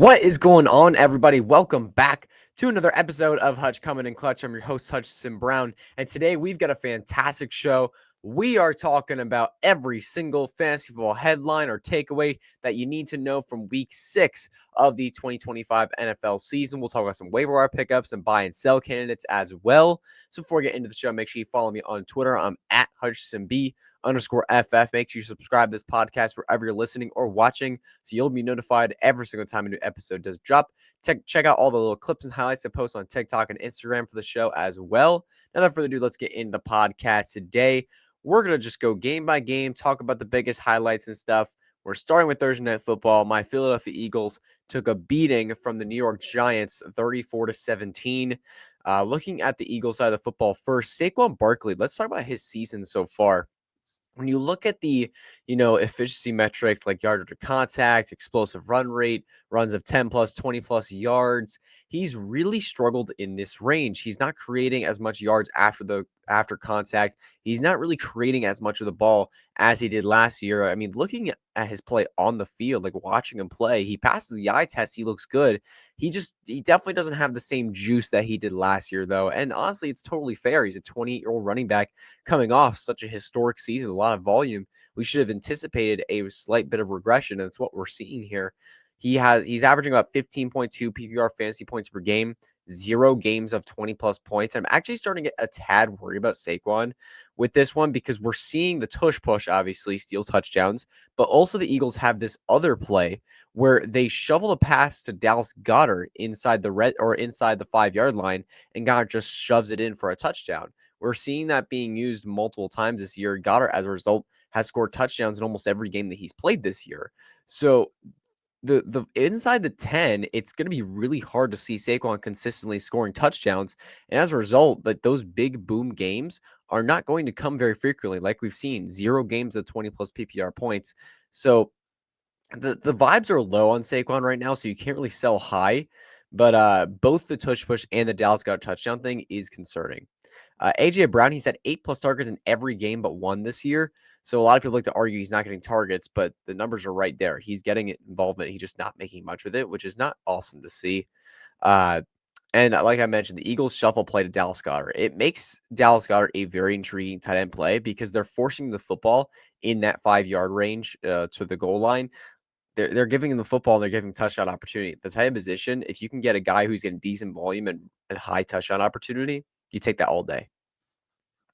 What is going on, everybody? Welcome back to another episode of Hutch Coming in Clutch. I'm your host, Hutchison Brown, and today we've got a fantastic show. We are talking about every single fantasy football headline or takeaway that you need to know from week 6 of the 2025 NFL season. We'll talk about some waiver wire pickups and buy and sell candidates as well. So before we get into the show, make sure you follow me on Twitter. I'm at HutchisonB_FF. Make sure you subscribe to this podcast wherever you're listening or watching so you'll be notified every single time a new episode does drop. Check out all the little clips and highlights I post on TikTok and Instagram for the show as well. Now, without further ado, let's get into the podcast today. We're going to just go game by game, talk about the biggest highlights and stuff. We're starting with Thursday Night Football. My Philadelphia Eagles took a beating from the New York Giants, 34-17. Looking at the Eagles side of the football first, Saquon Barkley. Let's talk about his season so far. When you look at the, efficiency metrics like yards to contact, explosive run rate, runs of 10 plus, 20 plus yards, he's really struggled in this range. He's not creating as much yards after contact. He's not really creating as much of the ball as he did last year. I mean, looking at his play on the field, like watching him play, he passes the eye test. He looks good. He definitely doesn't have the same juice that he did last year, though. And honestly, it's totally fair. He's a 28-year-old running back coming off such a historic season, a lot of volume. We should have anticipated a slight bit of regression, and it's what we're seeing here. He's averaging about 15.2 PPR fantasy points per game, 0 games of 20 plus points. I'm actually starting to get a tad worried about Saquon with this one because we're seeing the tush push obviously steal touchdowns, but also the Eagles have this other play where they shovel a pass to Dallas Goedert inside the 5-yard line, and Goedert just shoves it in for a touchdown. We're seeing that being used multiple times this year. Goedert, as a result, has scored touchdowns in almost every game that he's played this year. So the inside the 10, it's going to be really hard to see Saquon consistently scoring touchdowns. And as a result, that those big boom games are not going to come very frequently, like we've seen 0 games of 20 plus PPR points. So the vibes are low on Saquon right now, so you can't really sell high. But both the tush push and the Dallas Goedert touchdown thing is concerning. AJ Brown, he's had 8 plus targets in every game but one this year. So a lot of people like to argue he's not getting targets, but the numbers are right there. He's getting involvement. He's just not making much with it, which is not awesome to see. Uh, and like I mentioned, the Eagles shuffle play to Dallas Goedert. It makes Dallas Goedert a very intriguing tight end play because they're forcing the football in that 5-yard range to the goal line. They're giving him the football and they're giving touchdown opportunity. The tight end position, if you can get a guy who's getting decent volume and high touchdown opportunity, you take that all day.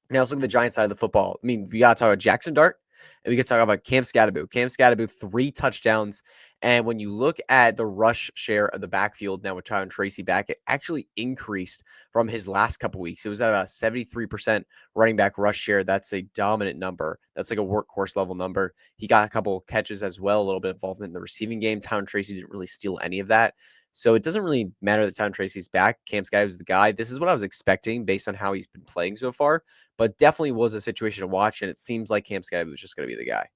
Now let's look at the Giants side of the football. I mean, we got to talk about Jackson Dart, and we got to talk about Cam Skattebo. Cam Skattebo, 3 touchdowns. And when you look at the rush share of the backfield now with Tyron Tracy back, it actually increased from his last couple weeks. It was at about 73% running back rush share. That's a dominant number. That's like a workhorse level number. He got a couple catches as well, a little bit of involvement in the receiving game. Tyron Tracy didn't really steal any of that. So it doesn't really matter that Tyron Tracy's back. Cam Skattebo was the guy. This is what I was expecting based on how he's been playing so far, but definitely was a situation to watch, and it seems like Cam Skattebo was just going to be the guy.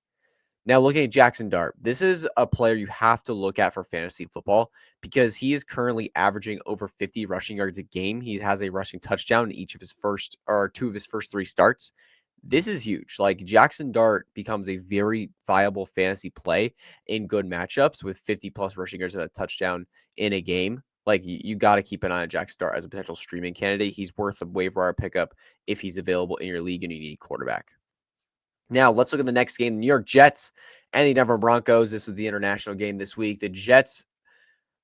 Now, looking at Jackson Dart, this is a player you have to look at for fantasy football because he is currently averaging over 50 rushing yards a game. He has a rushing touchdown in each of his first or 2 of his first 3 starts. This is huge. Like Jackson Dart becomes a very viable fantasy play in good matchups with 50 plus rushing yards and a touchdown in a game. Like you got to keep an eye on Jackson Dart as a potential streaming candidate. He's worth a waiver wire pickup if he's available in your league and you need a quarterback. Now, let's look at the next game. The New York Jets and the Denver Broncos. This was the international game this week. The Jets,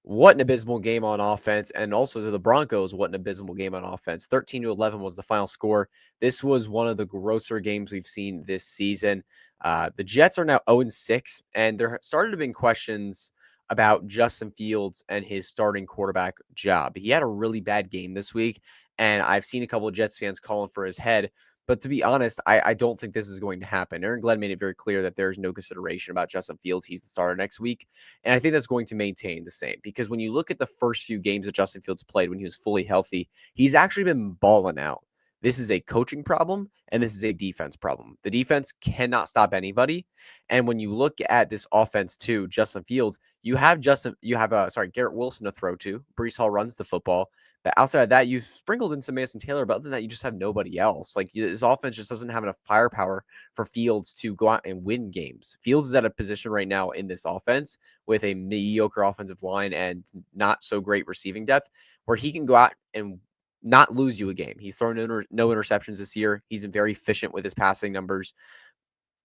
what an abysmal game on offense. And also to the Broncos, what an abysmal game on offense. 13-11 was the final score. This was one of the grosser games we've seen this season. The Jets are now 0-6, and there started to be questions about Justin Fields and his starting quarterback job. He had a really bad game this week, and I've seen a couple of Jets fans calling for his head. But to be honest, I don't think this is going to happen. Aaron Glenn made it very clear that there's no consideration about Justin Fields. He's the starter next week. And I think that's going to maintain the same because when you look at the first few games that Justin Fields played when he was fully healthy, he's actually been balling out. This is a coaching problem and this is a defense problem. The defense cannot stop anybody. And when you look at this offense too, Justin Fields, you have Garrett Wilson to throw to. Breece Hall runs the football. But outside of that, you've sprinkled in some Mason Taylor, but other than that, you just have nobody else. Like his offense just doesn't have enough firepower for Fields to go out and win games. Fields is at a position right now in this offense with a mediocre offensive line and not so great receiving depth where he can go out and not lose you a game. He's thrown no interceptions this year. He's been very efficient with his passing numbers,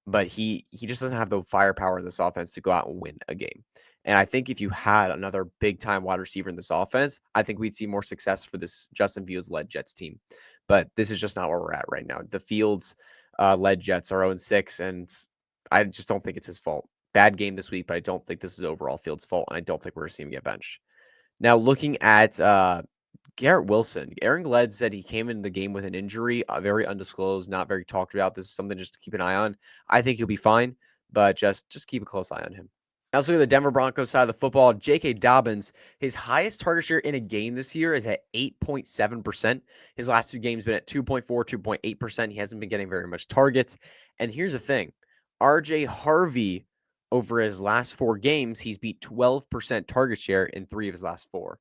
but he just doesn't have the firepower in this offense to go out and win a game. And I think if you had another big time wide receiver in this offense, I think we'd see more success for this Justin Fields led Jets team. But this is just not where we're at right now. The Fields led Jets are 0-6, and I just don't think it's his fault. Bad game this week, but I don't think this is overall Fields' fault, and I don't think we're going to see him get benched. Now, looking at Garrett Wilson, Aaron Glenn said he came in the game with an injury, very undisclosed, not very talked about. This is something just to keep an eye on. I think he'll be fine, but just keep a close eye on him. Now let's look at the Denver Broncos side of the football. J.K. Dobbins, his highest target share in a game this year is at 8.7%. His last two games been at 2.4, 2.8%. He hasn't been getting very much targets. And here's the thing. R.J. Harvey, over his last 4 games, he's beat 12% target share in 3 of his last 4.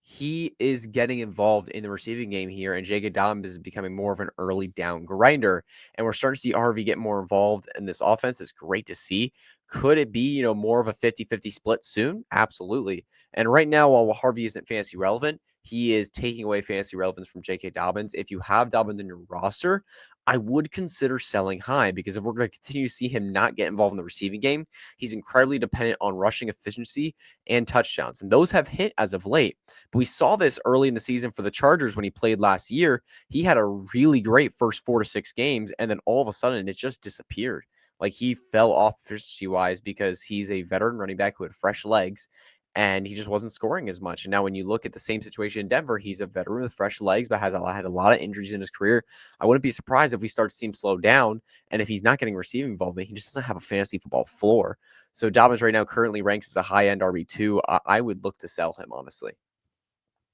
He is getting involved in the receiving game here, and J.K. Dobbins is becoming more of an early down grinder. And we're starting to see Harvey get more involved in this offense. It's great to see. Could it be, more of a 50-50 split soon? Absolutely. And right now, while Harvey isn't fantasy relevant, he is taking away fantasy relevance from J.K. Dobbins. If you have Dobbins in your roster, I would consider selling high, because if we're going to continue to see him not get involved in the receiving game, he's incredibly dependent on rushing efficiency and touchdowns. And those have hit as of late. But we saw this early in the season for the Chargers when he played last year. He had a really great first 4 to 6 games, and then all of a sudden it just disappeared. Like he fell off efficiency-wise because he's a veteran running back who had fresh legs, and he just wasn't scoring as much. And now when you look at the same situation in Denver, he's a veteran with fresh legs, but had a lot of injuries in his career. I wouldn't be surprised if we start to see him slow down, and if he's not getting receiving involvement, he just doesn't have a fantasy football floor. So Dobbins right now currently ranks as a high-end RB2. I would look to sell him, honestly.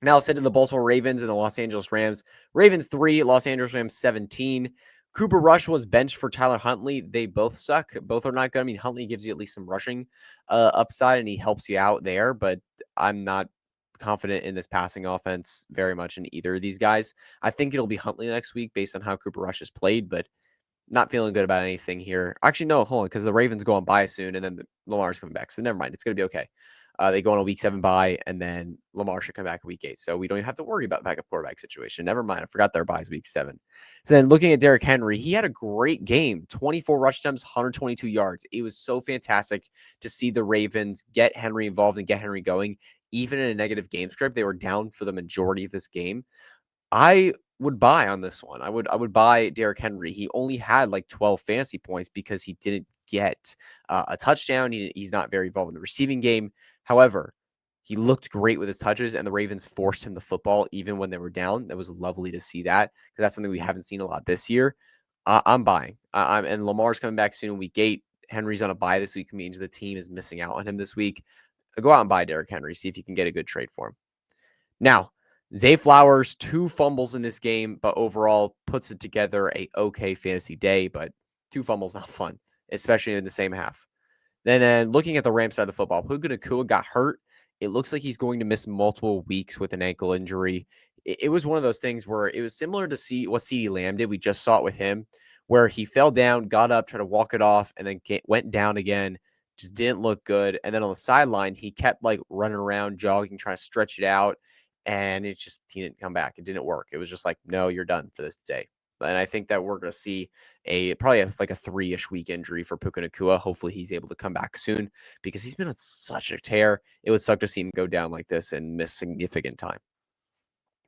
Now let's head to the Baltimore Ravens and the Los Angeles Rams. Ravens 3, Los Angeles Rams 17. Cooper Rush was benched for Tyler Huntley. They both suck. Both are not good. I mean, Huntley gives you at least some rushing upside, and he helps you out there, but I'm not confident in this passing offense very much in either of these guys. I think it'll be Huntley next week based on how Cooper Rush has played, but not feeling good about anything here. Actually, no, hold on, because the Ravens go on bye soon, and then Lamar's coming back, so never mind. It's going to be okay. They go on a week 7 bye, and then Lamar should come back week 8. So we don't even have to worry about the backup quarterback situation. Never mind. I forgot their bye is week 7. So then looking at Derrick Henry, he had a great game. 24 rush attempts, 122 yards. It was so fantastic to see the Ravens get Henry involved and get Henry going. Even in a negative game script, they were down for the majority of this game. I would buy on this one. I would buy Derrick Henry. He only had like 12 fantasy points because he didn't get a touchdown. He's not very involved in the receiving game. However, he looked great with his touches, and the Ravens forced him the football even when they were down. That was lovely to see that, because that's something we haven't seen a lot this year. I'm buying. And Lamar's coming back soon in week 8. Henry's on a bye this week, means the team is missing out on him this week. Go out and buy Derrick Henry. See if you can get a good trade for him. Now, Zay Flowers, 2 fumbles in this game, but overall puts it together a okay fantasy day, but 2 fumbles not fun, especially in the same half. Then looking at the Rams side of the football, Puka Nacua got hurt. It looks like he's going to miss multiple weeks with an ankle injury. It was one of those things where it was similar to what CeeDee Lamb did. We just saw it with him, where he fell down, got up, tried to walk it off, and then went down again. Just didn't look good. And then on the sideline, he kept like running around, jogging, trying to stretch it out. And he didn't come back. It didn't work. It was just like, no, you're done for this day. And I think that we're going to see probably a 3-ish week injury for Puka Nacua. Hopefully he's able to come back soon, because he's been on such a tear. It would suck to see him go down like this and miss significant time.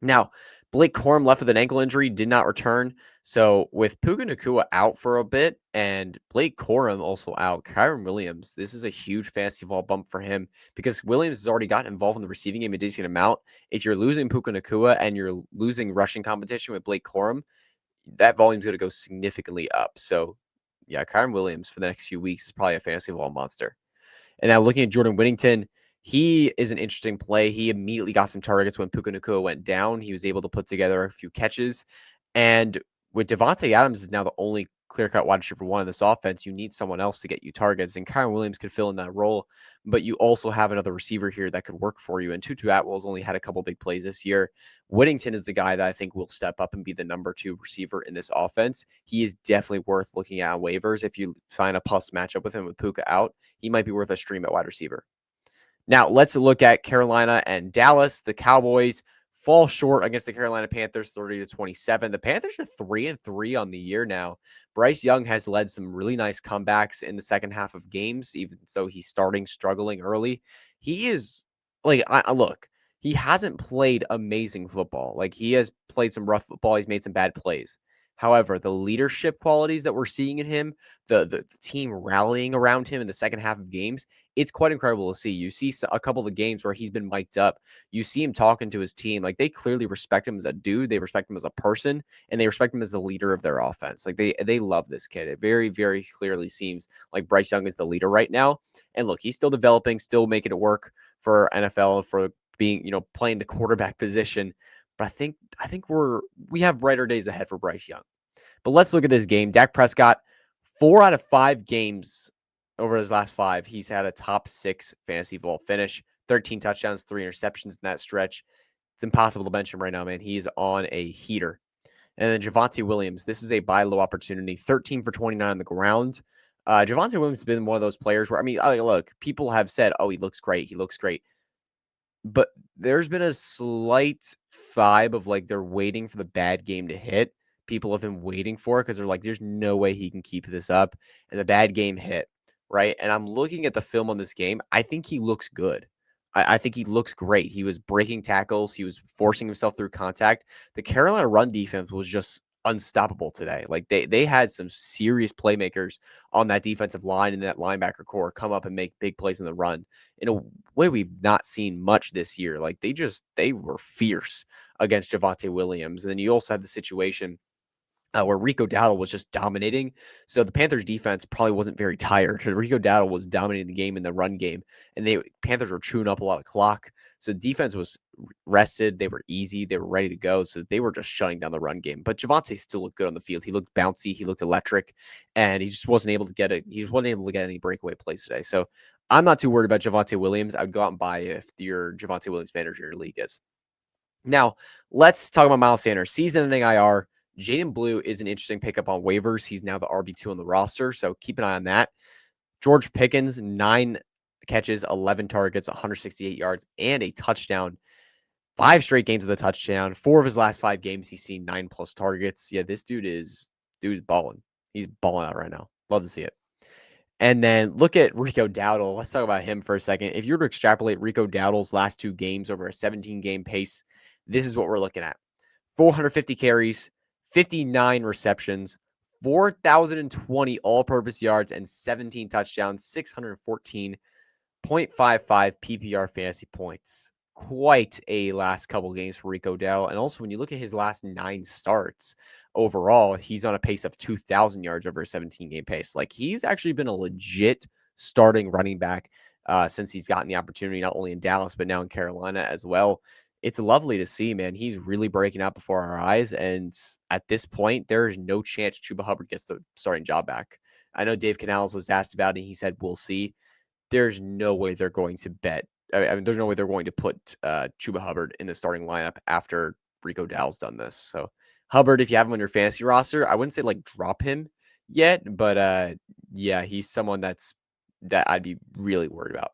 Now, Blake Corum left with an ankle injury, did not return. So with Puka Nacua out for a bit and Blake Corum also out, Kyren Williams, this is a huge fantasy ball bump for him, because Williams has already gotten involved in the receiving game a decent amount. If you're losing Puka Nacua and you're losing rushing competition with Blake Corum, that volume's going to go significantly up. So yeah, Kyren Williams for the next few weeks is probably a fantasy ball monster. And now looking at Jordan Whittington, he is an interesting play. He immediately got some targets when Puka Nacua went down. He was able to put together a few catches. And with Devontae Adams is now the only clear-cut wide receiver one in this offense, you need someone else to get you targets, and Kyren Williams could fill in that role, but you also have another receiver here that could work for you, and Tutu Atwell's only had a couple big plays this year. Whittington is the guy that I think will step up and be the number 2 receiver in this offense. He is definitely worth looking at on waivers. If you find a plus matchup with him with Puka out, he might be worth a stream at wide receiver. Now, let's look at Carolina and Dallas. The Cowboys fall short against the Carolina Panthers 30-27. The Panthers are 3-3 on the year now. Bryce Young has led some really nice comebacks in the second half of games, even though he's struggling early. He is like, look, he hasn't played amazing football. Like, he has played some rough football. He's made some bad plays. However, the leadership qualities that we're seeing in him, the team rallying around him in the second half of games, it's quite incredible to see. You see a couple of the games where he's been mic'd up. You see him talking to his team. Like, they clearly respect him as a dude. They respect him as a person, and they respect him as the leader of their offense. Like, they love this kid. It very, very clearly seems like Bryce Young is the leader right now. And look, he's still developing, still making it work for NFL, for being, playing the quarterback position. But I think we have brighter days ahead for Bryce Young. But let's look at this game. Dak Prescott, 4 out of 5 games over his last 5, he's had a top 6 fantasy football finish, 13 touchdowns, 3 interceptions in that stretch. It's impossible to mention right now, man. He's on a heater. And then Javonte Williams, this is a buy low opportunity, 13 for 29 on the ground. Javonte Williams has been one of those players where, look, people have said, oh, he looks great. He looks great. But there's been a slight vibe of like they're waiting for the bad game to hit. People have been waiting for it because they're like, there's no way he can keep this up. And the bad game hit, right? And I'm looking at the film on this game. I think he looks good. I think he looks great. He was breaking tackles. He was forcing himself through contact. The Carolina run defense was just unstoppable today. Like they had some serious playmakers on that defensive line and that linebacker core come up and make big plays in the run in a way we've not seen much this year. Like they were fierce against Javonte Williams. And then you also had the situation where Rico Dowdle was just dominating. So the Panthers defense probably wasn't very tired. Rico Dowdle was dominating the game in the run game, and Panthers were chewing up a lot of clock. So defense was rested. They were easy. They were ready to go. So they were just shutting down the run game. But Javonte still looked good on the field. He looked bouncy. He looked electric, and he just wasn't able to get it. He just wasn't able to get any breakaway plays today. So I'm not too worried about Javonte Williams. I would go out and buy if your Javonte Williams manager in your league is. Now, let's talk about Miles Sanders. Season-ending IR. Jaden Blue is an interesting pickup on waivers. He's now the RB2 on the roster, so keep an eye on that. George Pickens, 9 catches, 11 targets, 168 yards, and a touchdown. 5 straight games with a touchdown. 4 of his last 5 games, he's seen 9+ targets. Yeah, this dude is balling. He's balling out right now. Love to see it. And then look at Rico Dowdle. Let's talk about him for a second. If you were to extrapolate Rico Dowdle's last 2 games over a 17-game pace, this is what we're looking at. 450 carries, 59 receptions, 4,020 all-purpose yards, and 17 touchdowns, 614.55 PPR fantasy points. Quite a last couple games for Rico Dowdle. And also, when you look at his last 9 starts overall, he's on a pace of 2,000 yards over a 17-game pace. Like, he's actually been a legit starting running back since he's gotten the opportunity, not only in Dallas, but now in Carolina as well. It's lovely to see, man. He's really breaking out before our eyes. And at this point, there is no chance Chuba Hubbard gets the starting job back. I know Dave Canales was asked about it. And he said, we'll see. There's no way they're going to bet. There's no way they're going to put Chuba Hubbard in the starting lineup after Rico Dowdle's done this. So Hubbard, if you have him on your fantasy roster, I wouldn't say like drop him yet, but yeah, he's someone that I'd be really worried about.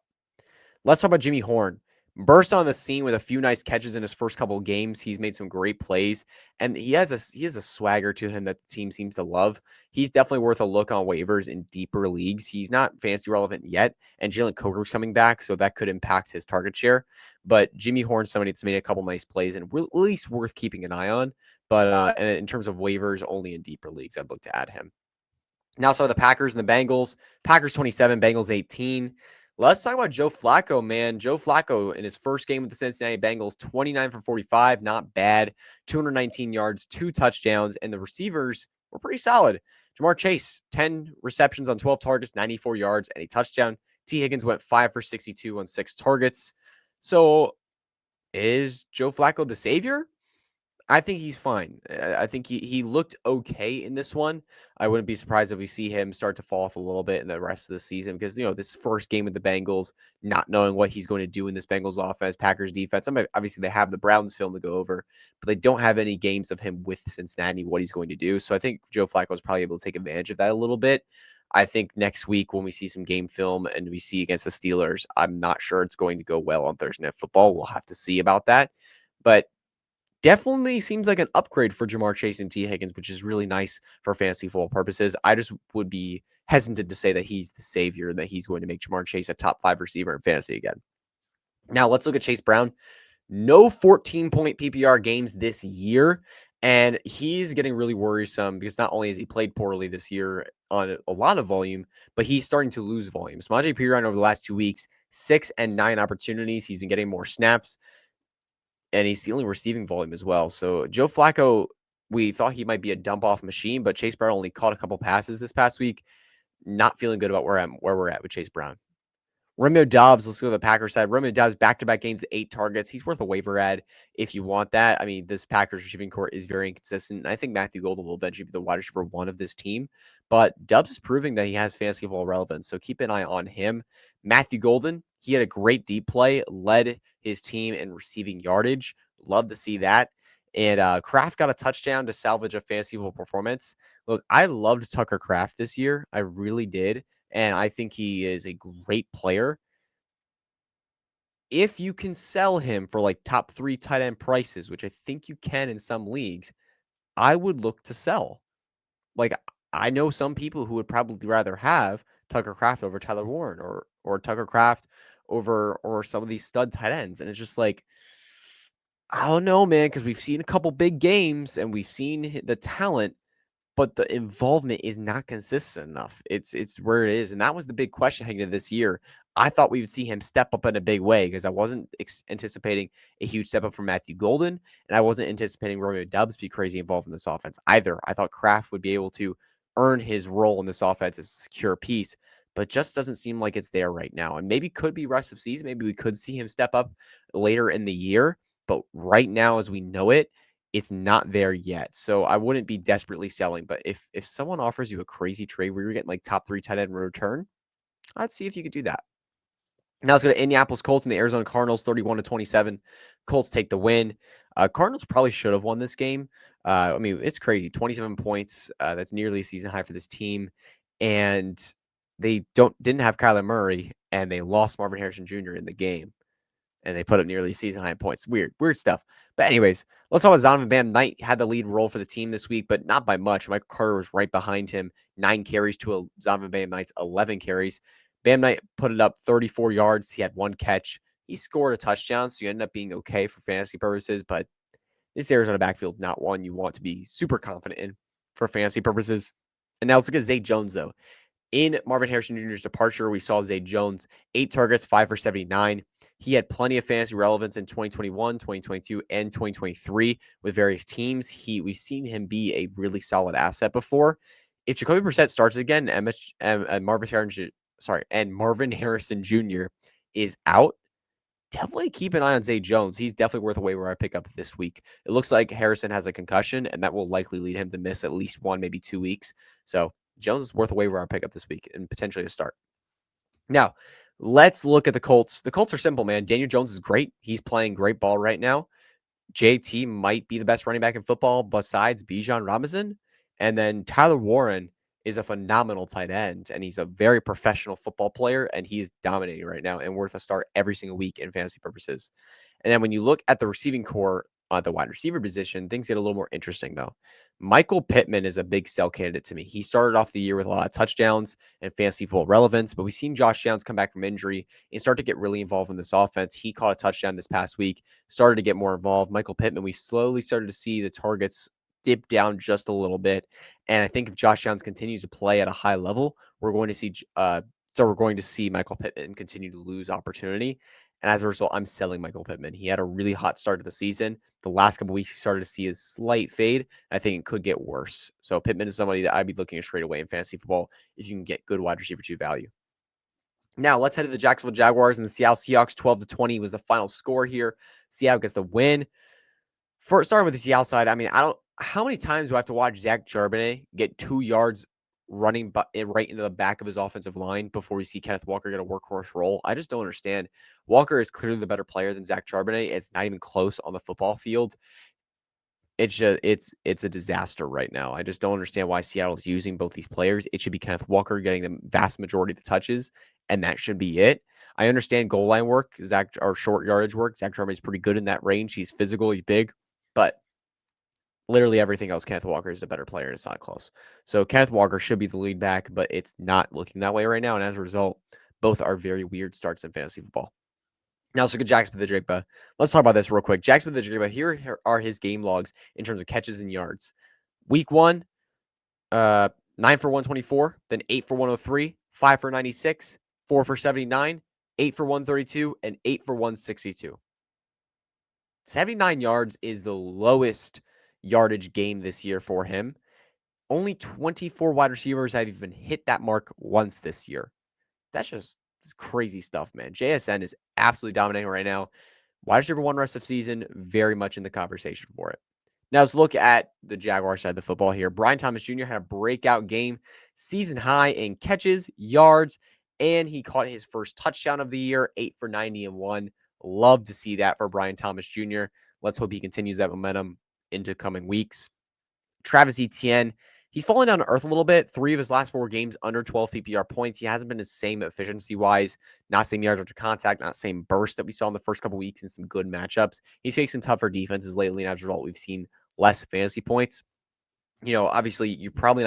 Let's talk about Jimmy Horn. Burst on the scene with a few nice catches in his first couple of games. He's made some great plays, and he has a swagger to him that the team seems to love. He's definitely worth a look on waivers in deeper leagues. He's not fantasy relevant yet, and Jalen Coker's coming back, so that could impact his target share. But Jimmy Horn's somebody that's made a couple nice plays and at least worth keeping an eye on. But and in terms of waivers, only in deeper leagues, I'd look to add him. Now, so the Packers and the Bengals. Packers 27, Bengals 18. Let's talk about Joe Flacco, man. Joe Flacco in his first game with the Cincinnati Bengals, 29 for 45, not bad. 219 yards, 2 touchdowns, and the receivers were pretty solid. Jamar Chase, 10 receptions on 12 targets, 94 yards, and a touchdown. T. Higgins went 5 for 62 on 6 targets. So is Joe Flacco the savior? I think he's fine. I think he looked okay in this one. I wouldn't be surprised if we see him start to fall off a little bit in the rest of the season because, this first game with the Bengals, not knowing what he's going to do in this Bengals offense, Packers defense. Obviously, they have the Browns film to go over, but they don't have any games of him with Cincinnati, what he's going to do. So I think Joe Flacco is probably able to take advantage of that a little bit. I think next week when we see some game film and we see against the Steelers, I'm not sure it's going to go well on Thursday Night Football. We'll have to see about that. But definitely seems like an upgrade for Jamar Chase and T. Higgins, which is really nice for fantasy football purposes. I just would be hesitant to say that he's the savior, that he's going to make Jamar Chase a top 5 receiver in fantasy again. Now let's look at Chase Brown. No 14-point PPR games this year. And he's getting really worrisome because not only has he played poorly this year on a lot of volume, but he's starting to lose volume. Samaje Perine over the last 2 weeks, 6 and 9 opportunities. He's been getting more snaps and he's stealing receiving volume as well. So Joe Flacco, we thought he might be a dump off machine, but Chase Brown only caught a couple passes this past week. Not feeling good about where we're at with Chase Brown. Romeo Doubs, let's go to the Packers side. Romeo Doubs, back-to-back games, 8 targets. He's worth a waiver ad if you want that. I mean, this Packers receiving core is very inconsistent. I think Matthew Golden will eventually be the wide receiver 1 of this team, but Doubs is proving that he has fantasy football relevance, so keep an eye on him. Matthew Golden, he had a great deep play, led his team in receiving yardage. Love to see that. And Kraft got a touchdown to salvage a fantasy football performance. Look, I loved Tucker Kraft this year. I really did. And I think he is a great player. If you can sell him for like top 3 tight end prices, which I think you can in some leagues, I would look to sell. Like, I know some people who would probably rather have Tucker Kraft over Tyler Warren or Tucker Kraft over or some of these stud tight ends. And it's just like, I don't know, man, because we've seen a couple big games and we've seen the talent, but the involvement is not consistent enough. It's where it is, and that was the big question heading into this year. I thought we would see him step up in a big way because I wasn't anticipating a huge step up from Matthew Golden, and I wasn't anticipating Romeo Doubs to be crazy involved in this offense either. I thought Kraft would be able to earn his role in this offense as a secure piece, but just doesn't seem like it's there right now. And maybe could be rest of season. Maybe we could see him step up later in the year, but right now, as we know it, it's not there yet. So I wouldn't be desperately selling, but if someone offers you a crazy trade where you're getting like top 3 tight end in return, I'd see if you could do that. Now let's go to Indianapolis Colts and the Arizona Cardinals, 31-27. Colts take the win. Cardinals probably should have won this game. I mean, it's crazy. 27 points. That's nearly a season high for this team. And they didn't have Kyler Murray, and they lost Marvin Harrison Jr. in the game. And they put up nearly season high points. Weird stuff. But anyways, let's talk about Zonovan Bam Knight. Had the lead role for the team this week, but not by much. Michael Carter was right behind him. 9 carries to a Zonovan Bam Knight's 11 carries. Bam Knight put it up 34 yards. He had 1 catch. He scored a touchdown, so you ended up being okay for fantasy purposes. But this Arizona backfield, not one you want to be super confident in for fantasy purposes. And now let's look at Zay Jones, though. In Marvin Harrison Jr.'s departure, we saw Zay Jones, 8 targets, 5 for 79. He had plenty of fantasy relevance in 2021, 2022, and 2023 with various teams. We've seen him be a really solid asset before. If Jacoby Brissett starts again and Marvin Harrison Jr. is out, definitely keep an eye on Zay Jones. He's definitely worth a waiver wire pickup this week. It looks like Harrison has a concussion, and that will likely lead him to miss at least 1, maybe 2 weeks. So Jones is worth a waiver wire pickup this week and potentially a start. Now, let's look at the Colts. The Colts are simple, man. Daniel Jones is great. He's playing great ball right now. JT might be the best running back in football besides Bijan Robinson. And then Tyler Warren is a phenomenal tight end, and he's a very professional football player, and he's dominating right now and worth a start every single week in fantasy purposes. And then when you look at the receiving core, the wide receiver position, things get a little more interesting, though. Michael Pittman is a big sell candidate to me. He started off the year with a lot of touchdowns and fantasy football relevance, but we've seen Josh Downs come back from injury and start to get really involved in this offense. He caught a touchdown this past week, started to get more involved. Michael Pittman, we slowly started to see the targets dip down just a little bit. And I think if Josh Downs continues to play at a high level, we're going to see Michael Pittman continue to lose opportunity. And as a result, I'm selling Michael Pittman. He had a really hot start to the season. The last couple weeks, he started to see a slight fade. I think it could get worse. So Pittman is somebody that I'd be looking at straight away in fantasy football if you can get good wide receiver 2 value. Now let's head to the Jacksonville Jaguars and the Seattle Seahawks. 12-20 was the final score here. Seattle gets the win. For starting with the Seattle side, I mean, I don't. How many times do I have to watch Zach Charbonnet get 2 yards running right into the back of his offensive line before we see Kenneth Walker get a workhorse role? I just don't understand. Walker is clearly the better player than Zach Charbonnet. It's not even close on the football field. It's just it's a disaster right now. I just don't understand why Seattle is using both these players. It should be Kenneth Walker getting the vast majority of the touches, and that should be it. I understand goal line work, Zach, or short yardage work. Zach Charbonnet is pretty good in that range. He's physical, he's big, but literally everything else, Kenneth Walker is the better player, and it's not close. So Kenneth Walker should be the lead back, but it's not looking that way right now. And as a result, both are very weird starts in fantasy football. Now let's look at Jack Smith-Njigba. Let's talk about this real quick. Jack Smith-Njigba, here are his game logs in terms of catches and yards. Week 1, 9 for 124, then 8 for 103, 5 for 96, 4 for 79, 8 for 132, and 8 for 162. 79 yards is the lowest yardage game this year for him. Only 24 wide receivers have even hit that mark once this year. That's just crazy stuff, man. JSN is absolutely dominating right now. Wide receiver 1 rest of season, very much in the conversation for it. Now let's look at the Jaguar side of the football here. Brian Thomas Jr. had a breakout game, season high in catches, yards, and he caught his first touchdown of the year, 8 for 90 and 1. Love to see that for Brian Thomas Jr. Let's hope he continues that momentum into coming weeks. Travis Etienne, he's fallen down to earth a little bit. 3 of his last 4 games under 12 PPR points. He hasn't been the same efficiency-wise, not same yards after contact, not same burst that we saw in the first couple weeks in some good matchups. He's faced some tougher defenses lately, and as a result, we've seen less fantasy points. Obviously, you're probably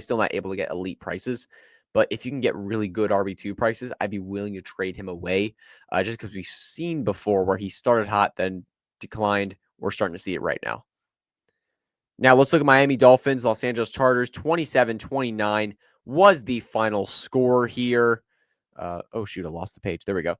still not able to get elite prices. But if you can get really good RB2 prices, I'd be willing to trade him away just because we've seen before where he started hot, then declined. We're starting to see it right now. Now, let's look at Miami Dolphins, Los Angeles Chargers. 27-29 was the final score here. Oh, shoot, I lost the page. There we go.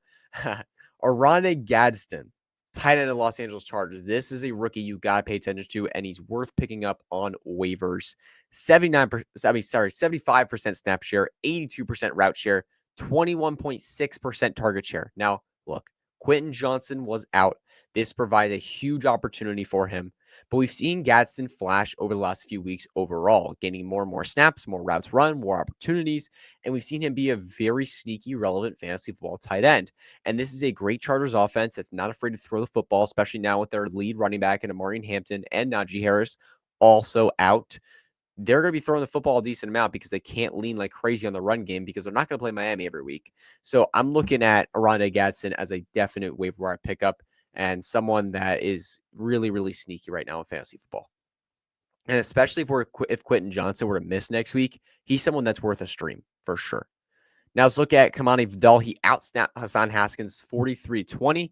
Oronde Gadsden, tight end of Los Angeles Chargers. This is a rookie you got to pay attention to, and he's worth picking up on waivers. 75% snap share, 82% route share, 21.6% target share. Now, look, Quentin Johnson was out. This provides a huge opportunity for him. But we've seen Gadsden flash over the last few weeks overall, gaining more and more snaps, more routes run, more opportunities, and we've seen him be a very sneaky, relevant fantasy football tight end. And this is a great Chargers offense that's not afraid to throw the football, especially now with their lead running back in Amarian Hampton and Najee Harris also out. They're going to be throwing the football a decent amount because they can't lean like crazy on the run game because they're not going to play Miami every week. So I'm looking at Oronde Gadsden as a definite waiver wire pickup and someone that is really, really sneaky right now in fantasy football. And especially if Quentin Johnson were to miss next week, he's someone that's worth a stream for sure. Now let's look at Kamani Vidal. He outsnapped Hassan Haskins 43-20,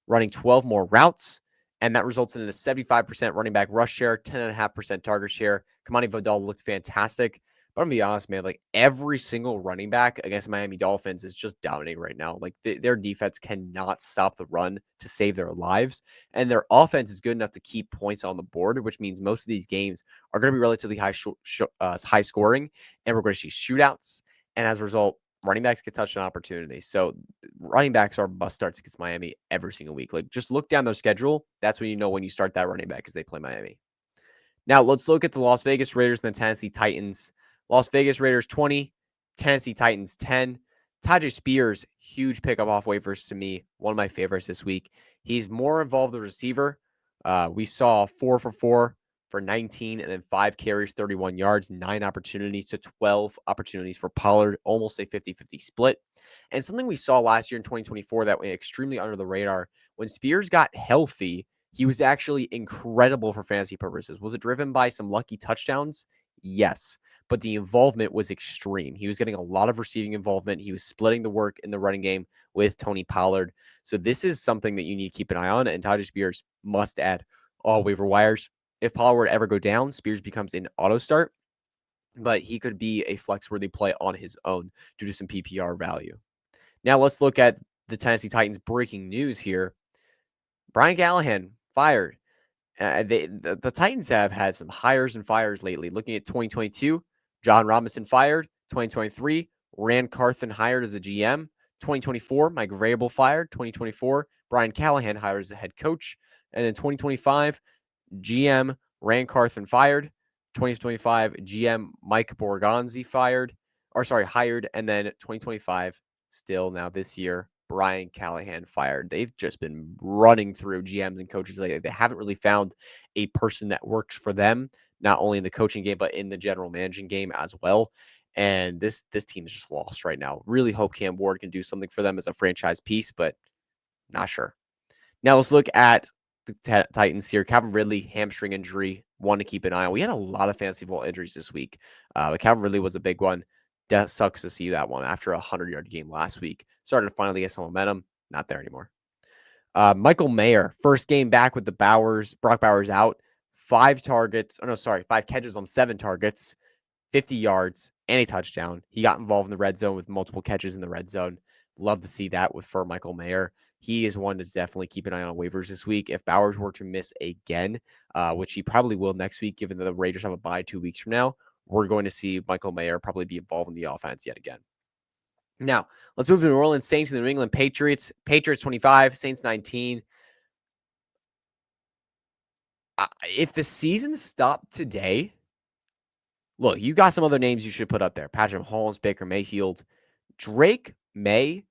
running 12 more routes. And that results in a 75% running back rush share, 10.5% target share. Kamani Vidal looked fantastic. But I'm going to be honest, man, like every single running back against Miami Dolphins is just dominating right now. Like their defense cannot stop the run to save their lives. And their offense is good enough to keep points on the board, which means most of these games are going to be relatively high scoring. And we're going to see shootouts. And as a result, running backs get touched on opportunities. So running backs are must starts against Miami every single week. Like just look down their schedule. That's when you know when you start that running back because they play Miami. Now let's look at the Las Vegas Raiders and the Tennessee Titans. Las Vegas Raiders 20, Tennessee Titans 10. Tyjae Spears, huge pickup off waivers to me. One of my favorites this week. He's more involved as a receiver. We saw 4 for 4 for 19 and then 5 carries, 31 yards, 9 opportunities to 12 opportunities for Pollard, almost a 50-50 split. And something we saw last year in 2024 that went extremely under the radar, when Spears got healthy, he was actually incredible for fantasy purposes. Was it driven by some lucky touchdowns? Yes. But the involvement was extreme. He was getting a lot of receiving involvement. He was splitting the work in the running game with Tony Pollard. So this is something that you need to keep an eye on. And Tyjae Spears must add all waiver wires. If Pollard were to ever go down, Spears becomes an auto start. But he could be a flex-worthy play on his own due to some PPR value. Now let's look at the Tennessee Titans breaking news here. Brian Callahan fired. The Titans have had some hires and fires lately. Looking at 2022, John Robinson fired. 2023, Rand Carthen hired as a GM. 2024, Mike Vrabel fired. 2024, Brian Callahan hired as the head coach. And then 2025, GM Rand Carthen fired. 2025, GM Mike Borgonzi hired. And then 2025, still now this year, Brian Callahan fired. They've just been running through GMs and coaches. They haven't really found a person that works for them, not only in the coaching game, but in the general managing game as well. And this team is just lost right now. Really hope Cam Ward can do something for them as a franchise piece, but not sure. Now let's look at the Titans here. Calvin Ridley, hamstring injury, one to keep an eye on. We had a lot of fantasy football injuries this week, but Calvin Ridley was a big one. That sucks to see that one after a 100-yard game last week. Started to finally get some momentum. Not there anymore. Michael Mayer, first game back with the Brock Bowers out. 5 catches on 7 targets, 50 yards, and a touchdown. He got involved in the red zone with multiple catches in the red zone. Love to see that for Michael Mayer. He is one to definitely keep an eye on waivers this week. If Bowers were to miss again, which he probably will next week, given that the Raiders have a bye 2 weeks from now, we're going to see Michael Mayer probably be involved in the offense yet again. Now, let's move to the New Orleans Saints and the New England Patriots. Patriots 25, Saints 19. If the season stopped today, look, you got some other names you should put up there. Patrick Mahomes, Baker Mayfield. Drake May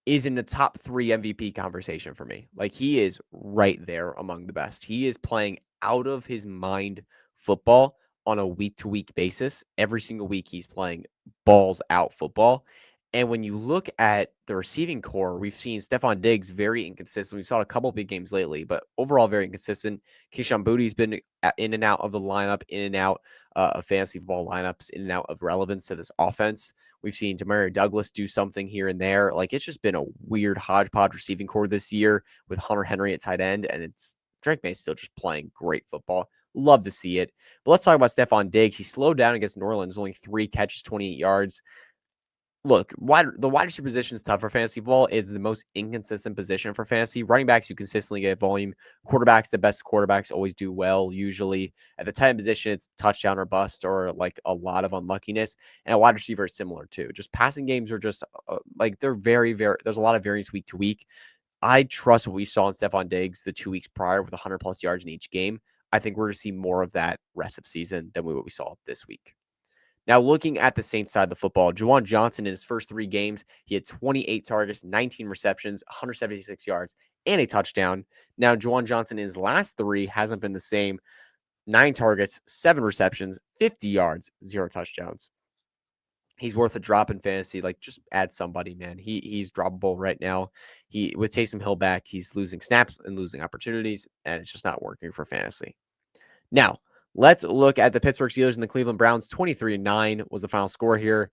is in the top 3 MVP conversation for me. Like, he is right there among the best. He is playing out of his mind football on a week-to-week basis. Every single week he's playing balls out football. And when you look at the receiving core, we've seen Stephon Diggs very inconsistent. We saw a couple big games lately, but overall very inconsistent. Keyshawn Booty's been in and out of the lineup, in and out of fantasy football lineups, in and out of relevance to this offense. We've seen Demario Douglas do something here and there. Like, it's just been a weird hodgepodge receiving core this year with Hunter Henry at tight end, and Drake May still just playing great football. Love to see it. But let's talk about Stephon Diggs. He slowed down against New Orleans, only 3 catches, 28 yards. Look, the wide receiver position is tough for fantasy football. It's the most inconsistent position for fantasy. Running backs, you consistently get volume. Quarterbacks, the best quarterbacks always do well, usually. At the tight end position, it's touchdown or bust or like a lot of unluckiness. And a wide receiver is similar too. Just passing games are just they're very, very, there's a lot of variance week to week. I trust what we saw in Stephon Diggs the 2 weeks prior with 100 plus yards in each game. I think we're going to see more of that rest of season than what we saw this week. Now, looking at the Saints side of the football, Juwan Johnson in his first 3 games, he had 28 targets, 19 receptions, 176 yards, and a touchdown. Now, Juwan Johnson in his last 3 hasn't been the same. 9 targets, 7 receptions, 50 yards, 0 touchdowns. He's worth a drop in fantasy. Like, just add somebody, man. He's droppable right now. With Taysom Hill back, he's losing snaps and losing opportunities, and it's just not working for fantasy. Now, let's look at the Pittsburgh Steelers and the Cleveland Browns. 23-9 was the final score here.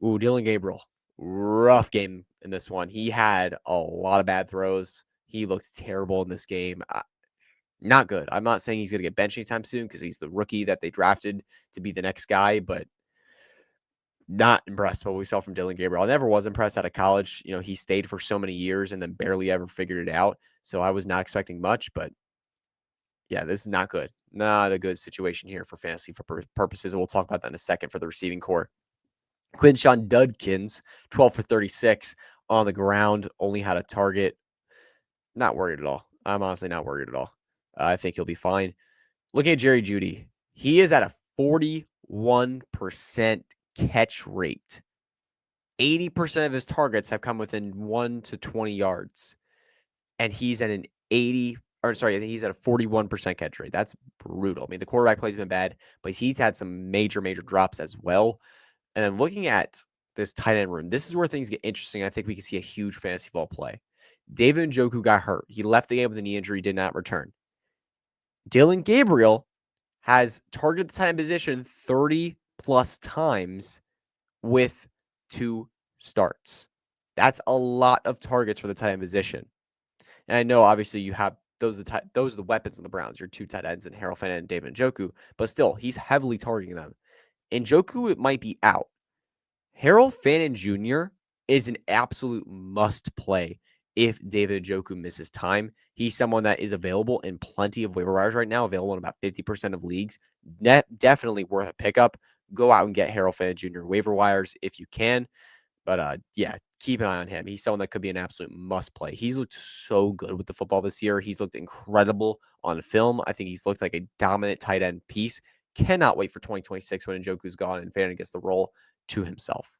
Ooh, Dillon Gabriel, rough game in this one. He had a lot of bad throws. He looked terrible in this game. Not good. I'm not saying he's going to get benched anytime soon because he's the rookie that they drafted to be the next guy, but not impressed by what we saw from Dillon Gabriel. I never was impressed out of college. You know, he stayed for so many years and then barely ever figured it out. So I was not expecting much, but yeah, this is not good. Not a good situation here for fantasy for purposes. We'll talk about that in a second for the receiving core. Quinshawn Judkins, 12 for 36 on the ground, only had a target. Not worried at all. I'm honestly not worried at all. I think he'll be fine. Looking at Jerry Jeudy, he is at a 41% catch rate. 80% of his targets have come within 1 to 20 yards. And he's at he's at a 41% catch rate. That's brutal. I mean, the quarterback play's been bad, but he's had some major, major drops as well. And then looking at this tight end room, this is where things get interesting. I think we can see a huge fantasy ball play. David Njoku got hurt. He left the game with a knee injury, did not return. Dillon Gabriel has targeted the tight end position 30 plus times with 2 starts. That's a lot of targets for the tight end position. And I know, obviously, you have those are the weapons in the Browns. Your 2 tight ends and Harold Fant and David Njoku, but still, he's heavily targeting them. Njoku, it might be out. Harold Fant Jr. is an absolute must play if David Njoku misses time. He's someone that is available in plenty of waiver wires right now, available in about 50% of leagues. Definitely worth a pickup. Go out and get Harold Fant Jr. waiver wires if you can. But yeah, keep an eye on him. He's someone that could be an absolute must play. He's looked so good with the football this year. He's looked incredible on film. I think he's looked like a dominant tight end piece. Cannot wait for 2026 when Njoku's gone and Fannin gets the role to himself.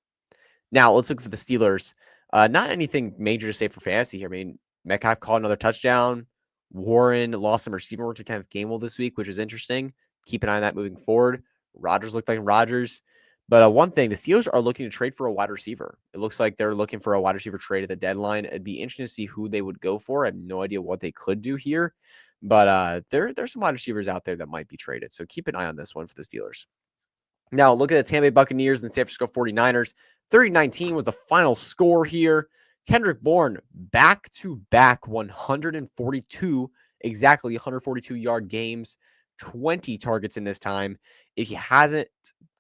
Now let's look for the Steelers. Not anything major to say for fantasy here. I mean, Metcalf caught another touchdown. Warren lost some receiver work to Kenneth Gainwell this week, which is interesting. Keep an eye on that moving forward. Rodgers looked like Rodgers. But one thing, the Steelers are looking to trade for a wide receiver. It looks like they're looking for a wide receiver trade at the deadline. It'd be interesting to see who they would go for. I have no idea what they could do here. But there's some wide receivers out there that might be traded. So keep an eye on this one for the Steelers. Now, look at the Tampa Bay Buccaneers and the San Francisco 49ers. 30-19 was the final score here. Kendrick Bourne back-to-back 142, exactly 142-yard games, 20 targets in this time. If he hasn't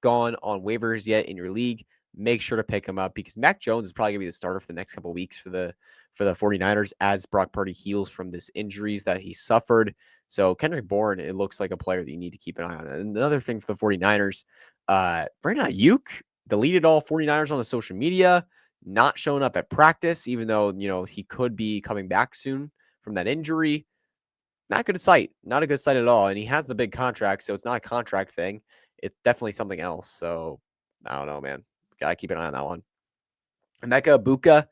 gone on waivers yet in your league, make sure to pick him up because Mac Jones is probably going to be the starter for the next couple of weeks for the 49ers as Brock Purdy heals from this injuries that he suffered. So Kendrick Bourne, it looks like a player that you need to keep an eye on. And another thing for the 49ers, Brandon Ayuk deleted all 49ers on the social media, not showing up at practice, even though, he could be coming back soon from that injury. Not good sight. Not a good sight at all. And he has the big contract, so it's not a contract thing. It's definitely something else. So I don't know, man. Gotta keep an eye on that one. Emeka Ibuka,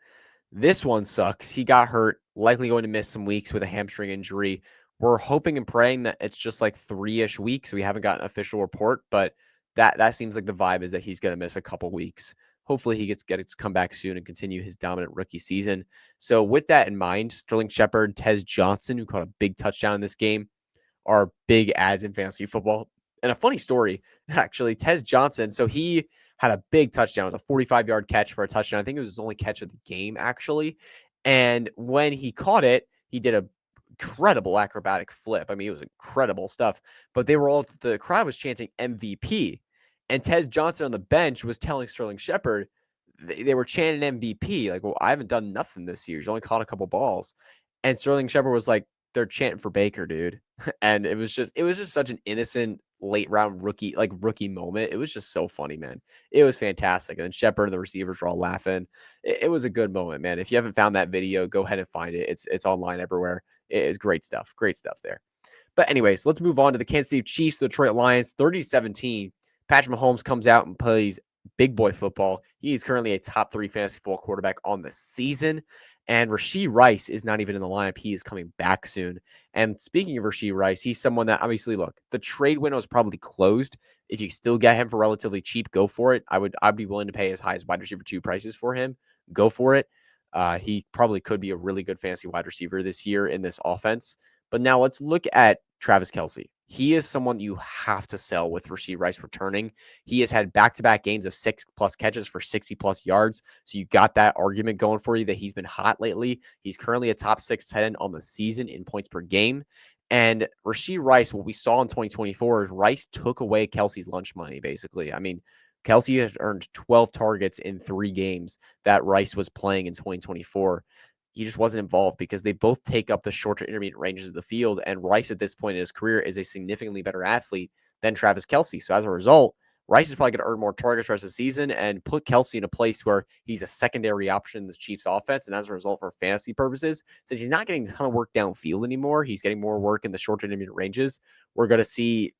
this one sucks. He got hurt, likely going to miss some weeks with a hamstring injury. We're hoping and praying that it's just like 3-ish weeks. We haven't got an official report, but that seems like the vibe is that he's going to miss a couple weeks. Hopefully he gets to come back soon and continue his dominant rookie season. So with that in mind, Sterling Shepard, Tez Johnson, who caught a big touchdown in this game, are big ads in fantasy football. And a funny story, actually, Tez Johnson. So he had a big touchdown with a 45-yard catch for a touchdown. I think it was his only catch of the game, actually. And when he caught it, he did a incredible acrobatic flip. I mean, it was incredible stuff. But the crowd was chanting MVP. And Tez Johnson on the bench was telling Sterling Shepard, they were chanting MVP. Like, well, I haven't done nothing this year. He's only caught a couple balls. And Sterling Shepard was like, they're chanting for Baker, dude. And it was just such an innocent late round rookie moment. It was just so funny, man. It was fantastic. And then Shepard and the receivers were all laughing. It was a good moment, man. If you haven't found that video, go ahead and find it. It's online everywhere. It is great stuff. Great stuff there. But anyways, let's move on to the Kansas City Chiefs, the Detroit Lions, 30-17. Patrick Mahomes comes out and plays big boy football. He's currently a top 3 fantasy football quarterback on the season. And Rashee Rice is not even in the lineup. He is coming back soon. And speaking of Rashee Rice, he's someone that obviously, look, the trade window is probably closed. If you still get him for relatively cheap, go for it. I'd be willing to pay as high as wide receiver 2 prices for him. Go for it. He probably could be a really good fantasy wide receiver this year in this offense. But now let's look at Travis Kelce. He is someone you have to sell with Rashee Rice returning. He has had back-to-back games of 6+ catches for 60+ yards. So you got that argument going for you that he's been hot lately. He's currently a top 6 tight end on the season in points per game. And Rashee Rice, what we saw in 2024 is Rice took away Kelce's lunch money, basically. I mean, Kelce has earned 12 targets in 3 games that Rice was playing in 2024. He just wasn't involved because they both take up the short to intermediate ranges of the field. And Rice at this point in his career is a significantly better athlete than Travis Kelce. So as a result, Rice is probably going to earn more targets for the rest of the season and put Kelce in a place where he's a secondary option in this Chiefs offense. And as a result, for fantasy purposes, since he's not getting a ton of work downfield anymore, he's getting more work in the short to intermediate ranges. We're going to see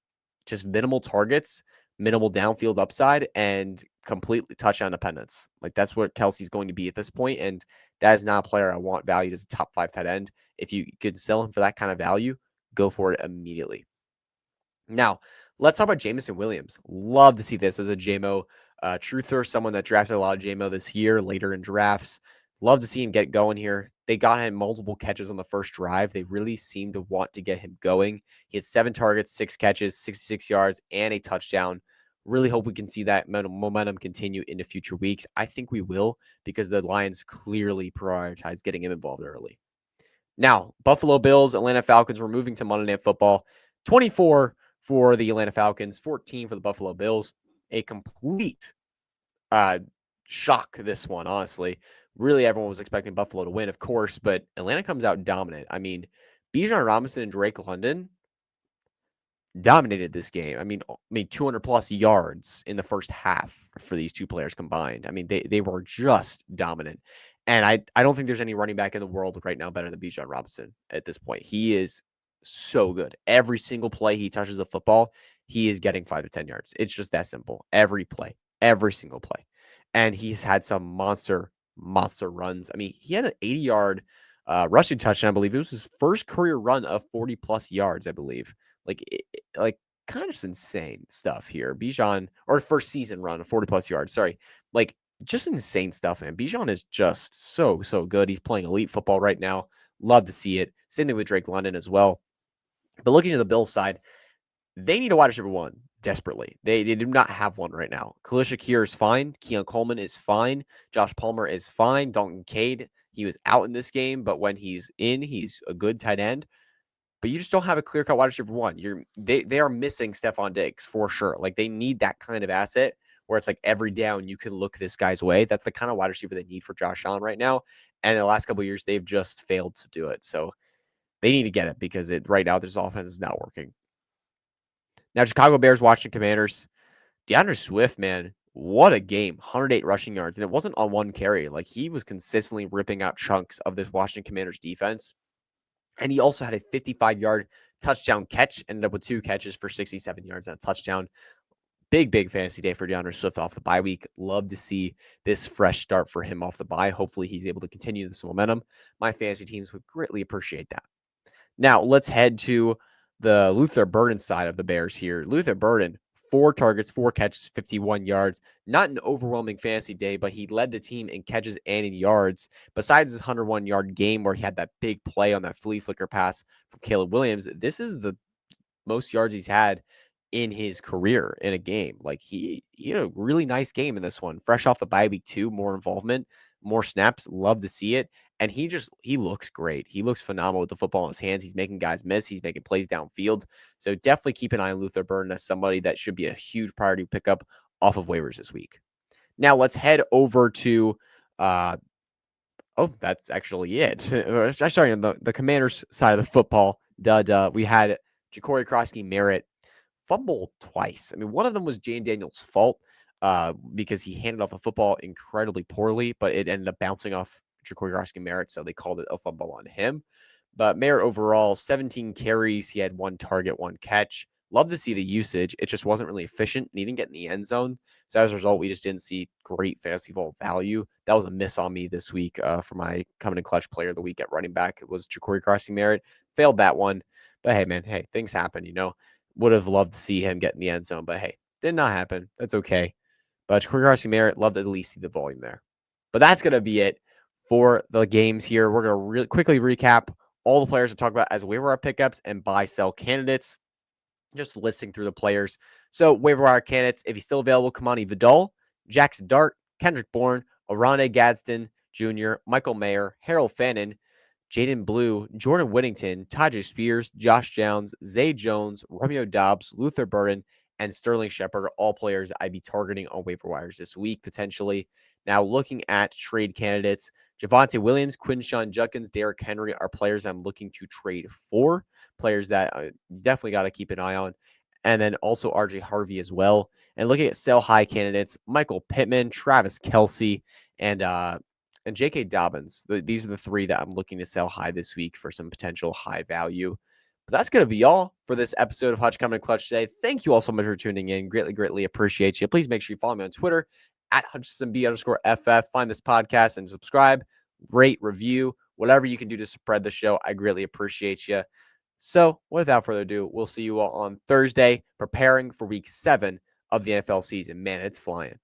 just minimal targets, minimal downfield upside, and completely touchdown dependence. Like that's what Kelce's going to be at this point. And that is not a player I want valued as a top 5 tight end. If you could sell him for that kind of value, go for it immediately. Now, let's talk about Jameson Williams. Love to see this as a JMO truther, someone that drafted a lot of JMO this year, later in drafts. Love to see him get going here. They got him multiple catches on the first drive. They really seem to want to get him going. He had 7 targets, 6 catches, 66 yards, and a touchdown. Really hope we can see that momentum continue into future weeks. I think we will because the Lions clearly prioritize getting him involved early. Now, Buffalo Bills, Atlanta Falcons, we're moving to Monday Night Football. 24 for the Atlanta Falcons, 14 for the Buffalo Bills. A complete shock, this one, honestly. Really, everyone was expecting Buffalo to win, of course, but Atlanta comes out dominant. I mean, Bijan Robinson and Drake London, dominated this game. I mean, 200 plus yards in the first half for these two players combined. I mean, they were just dominant. And I don't think there's any running back in the world right now better than Bijan Robinson at this point. He is so good. Every single play he touches the football, he is getting 5 to 10 yards. It's just that simple. Every play, every single play. And he's had some monster runs. I mean, he had an 80-yard rushing touchdown, I believe. It was his first career run of 40 plus yards, I believe. Like kind of insane stuff here. Bijan, or first season run of 40 plus yards. Sorry. Like just insane stuff, man. Bijan is just so good. He's playing elite football right now. Love to see it. Same thing with Drake London as well. But looking at the Bills side, they need a wide receiver one desperately. They do not have one right now. Khalil Shakir is fine. Keon Coleman is fine. Josh Palmer is fine. Dalton Cade, he was out in this game, but when he's in, he's a good tight end. But you just don't have a clear-cut wide receiver one. They are missing Stephon Diggs for sure. Like they need that kind of asset where it's like every down you can look this guy's way. That's the kind of wide receiver they need for Josh Allen right now. And in the last couple of years, they've just failed to do it. So they need to get it because right now this offense is not working. Now, Chicago Bears, Washington Commanders. DeAndre Swift, man, what a game. 108 rushing yards. And it wasn't on one carry. Like he was consistently ripping out chunks of this Washington Commanders defense. And he also had a 55-yard touchdown catch, ended up with 2 catches for 67 yards and a touchdown. Big fantasy day for DeAndre Swift off the bye week. Love to see this fresh start for him off the bye. Hopefully he's able to continue this momentum. My fantasy teams would greatly appreciate that. Now, let's head to the Luther Burden side of the Bears here. Luther Burden, 4 targets, 4 catches, 51 yards. Not an overwhelming fantasy day, but he led the team in catches and in yards. Besides his 101-yard game where he had that big play on that flea flicker pass from Caleb Williams, this is the most yards he's had in his career in a game. Like he had a really nice game in this one. Fresh off the bye week too, more involvement, more snaps. Love to see it. And he looks great. He looks phenomenal with the football in his hands. He's making guys miss. He's making plays downfield. So definitely keep an eye on Luther Burden as somebody that should be a huge priority pickup off of waivers this week. Now let's head over to that's actually it. Sorry, on the Commanders side of the football, we had Ja'Cory Krosky-Merritt fumble twice. I mean, one of them was Jane Daniels' fault because he handed off the football incredibly poorly, but it ended up bouncing off Ja'Cory Krosky-Merritt, so they called it a fumble on him. But Merritt overall, 17 carries. He had 1 target, 1 catch. Love to see the usage. It just wasn't really efficient, and he didn't get in the end zone. So as a result, we just didn't see great fantasy ball value. That was a miss on me this week for my coming in clutch player of the week at running back. It was Ja'Cory Krosky-Merritt. Failed that one. But hey, man, things happen, Would have loved to see him get in the end zone, but hey, did not happen. That's okay. But Ja'Cory Krosky-Merritt, loved to at least see the volume there. But that's going to be it for the games here. We're going to really quickly recap all the players to talk about as waiver wire pickups and buy-sell candidates. Just listing through the players. So waiver wire candidates, if he's still available, Kamani Vidal, Jackson Dart, Kendrick Bourne, Oronde Gadsden Jr., Michael Mayer, Harold Fannin, Jaden Blue, Jordan Whittington, Tyjae Spears, Josh Downs, Zay Jones, Romeo Doubs, Luther Burden, and Sterling Shepard are all players I'd be targeting on waiver wires this week, potentially. Now, looking at trade candidates, Javonte Williams, Quinshon Judkins, Derrick Henry are players I'm looking to trade for, players that definitely got to keep an eye on. And then also RJ Harvey as well. And looking at sell high candidates, Michael Pittman, Travis Kelce, and J.K. Dobbins. These are the 3 that I'm looking to sell high this week for some potential high value. But that's going to be all for this episode of Hutch Coming Clutch today. Thank you all so much for tuning in. Greatly appreciate you. Please make sure you follow me on Twitter at HutchinsonB_FF. Find this podcast and subscribe, rate, review, whatever you can do to spread the show. I greatly appreciate you. So without further ado, we'll see you all on Thursday, preparing for week 7 of the NFL season. Man, it's flying.